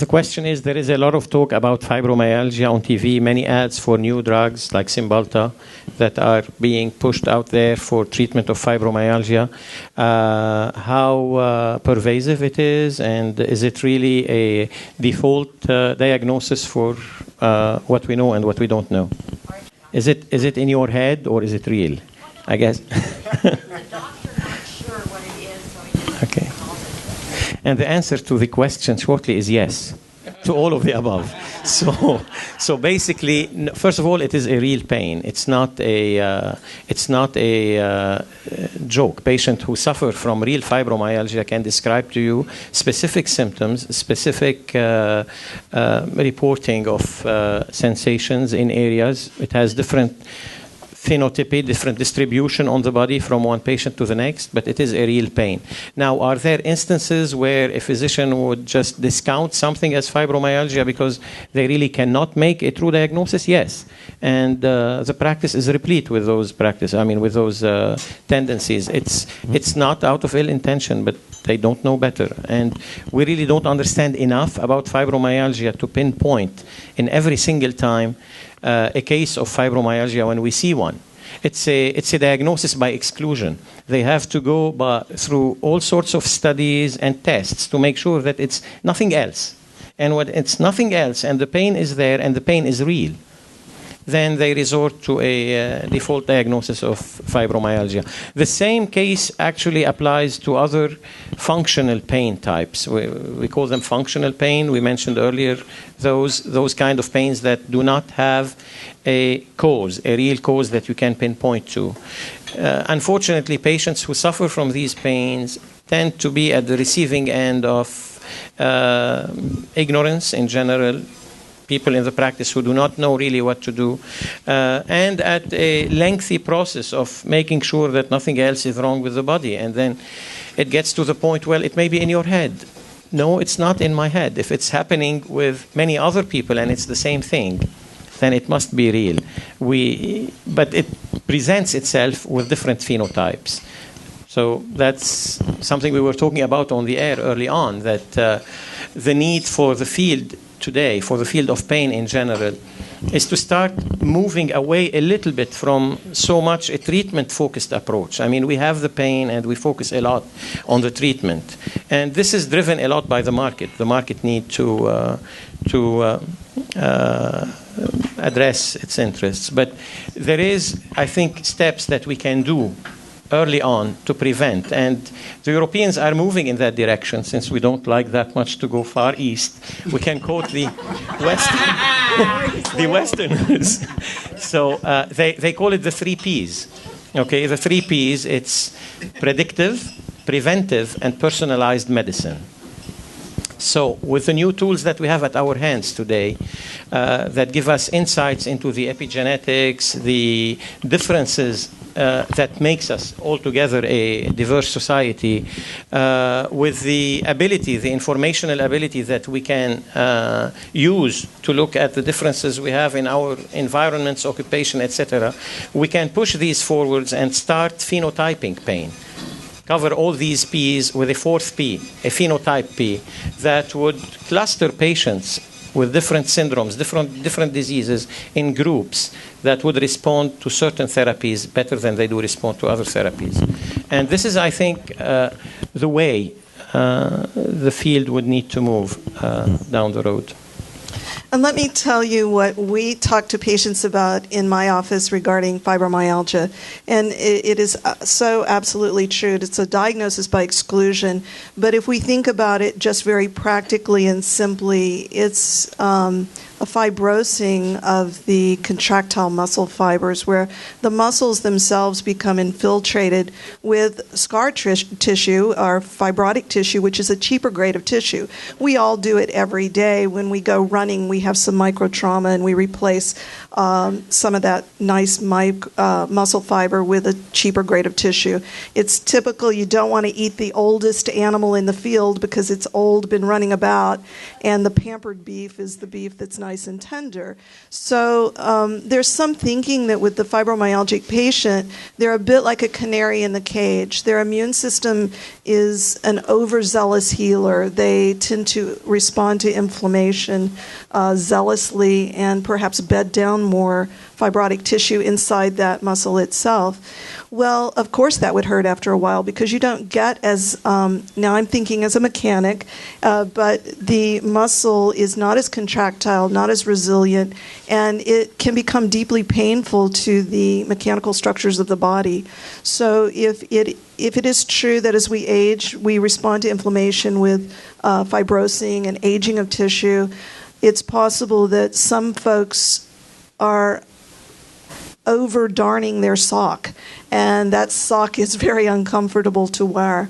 the question is, there is a lot of talk about fibromyalgia on TV, many ads for new drugs like Cymbalta that are being pushed out there for treatment of fibromyalgia. How pervasive it is, and is it really a default diagnosis for what we know and what we don't know? Is it in your head or is it real? I guess. The doctor not sure what it is, so he just Okay. calls it. And the answer to the question shortly is yes, to all of the above. So basically, first of all, it is a real pain. It's not a joke. Patient who suffer from real fibromyalgia can describe to you specific symptoms, specific reporting of sensations in areas. It has different phenotype, different distribution on the body from one patient to the next, but it is a real pain. Now, are there instances where a physician would just discount something as fibromyalgia because they really cannot make a true diagnosis? Yes. And the practice is replete with those with those tendencies. It's not out of ill intention, but they don't know better. And we really don't understand enough about fibromyalgia to pinpoint in every single time a case of fibromyalgia when we see one. It's a diagnosis by exclusion. They have to go through all sorts of studies and tests to make sure that it's nothing else. And when it's nothing else and the pain is there and the pain is real, then they resort to a default diagnosis of fibromyalgia. The same case actually applies to other functional pain types. We call them functional pain. We mentioned earlier those kind of pains that do not have a real cause that you can pinpoint to. Unfortunately, patients who suffer from these pains tend to be at the receiving end of ignorance in general, people in the practice who do not know really what to do, and at a lengthy process of making sure that nothing else is wrong with the body. And then it gets to the point, well, it may be in your head. No, it's not in my head. If it's happening with many other people and it's the same thing, then it must be real. But it presents itself with different phenotypes. So that's something we were talking about on the air early on, that the need for the field today, for the field of pain in general, is to start moving away a little bit from so much a treatment-focused approach. I mean, we have the pain and we focus a lot on the treatment. And this is driven a lot by the market. The market need to address its interests. But there is, I think, steps that we can do early on to prevent. And the Europeans are moving in that direction. Since we don't like that much to go far east, we can quote the Westerners. So they call it the 3 Ps. Okay, the 3 Ps, it's predictive, preventive, and personalized medicine. So with the new tools that we have at our hands today that give us insights into the epigenetics, the differences that makes us altogether a diverse society, with the ability, the informational ability that we can use to look at the differences we have in our environments, occupation, etc., we can push these forwards and start phenotyping pain. Cover all these Ps with a 4th P, a phenotype P, that would cluster patients with different syndromes, different diseases in groups that would respond to certain therapies better than they do respond to other therapies. And this is, I think, the way the field would need to move down the road. And let me tell you what we talk to patients about in my office regarding fibromyalgia. And it is so absolutely true. It's a diagnosis by exclusion. But if we think about it just very practically and simply, it's a fibrosing of the contractile muscle fibers, where the muscles themselves become infiltrated with scar tissue or fibrotic tissue, which is a cheaper grade of tissue. We all do it every day. When we go running, we have some micro trauma and we replace some of that nice muscle fiber with a cheaper grade of tissue. It's typical. You don't want to eat the oldest animal in the field because it's old, been running about, and the pampered beef is the beef that's not nice and tender. So there's some thinking that with the fibromyalgic patient, they're a bit like a canary in the cage. Their immune system is an overzealous healer. They tend to respond to inflammation zealously and perhaps bed down more fibrotic tissue inside that muscle itself. Well, of course that would hurt after a while because you don't get as, now I'm thinking as a mechanic, but the muscle is not as contractile, not as resilient, and it can become deeply painful to the mechanical structures of the body. So if it is true that as we age, we respond to inflammation with fibrosing and aging of tissue, it's possible that some folks are over darning their sock, and that sock is very uncomfortable to wear.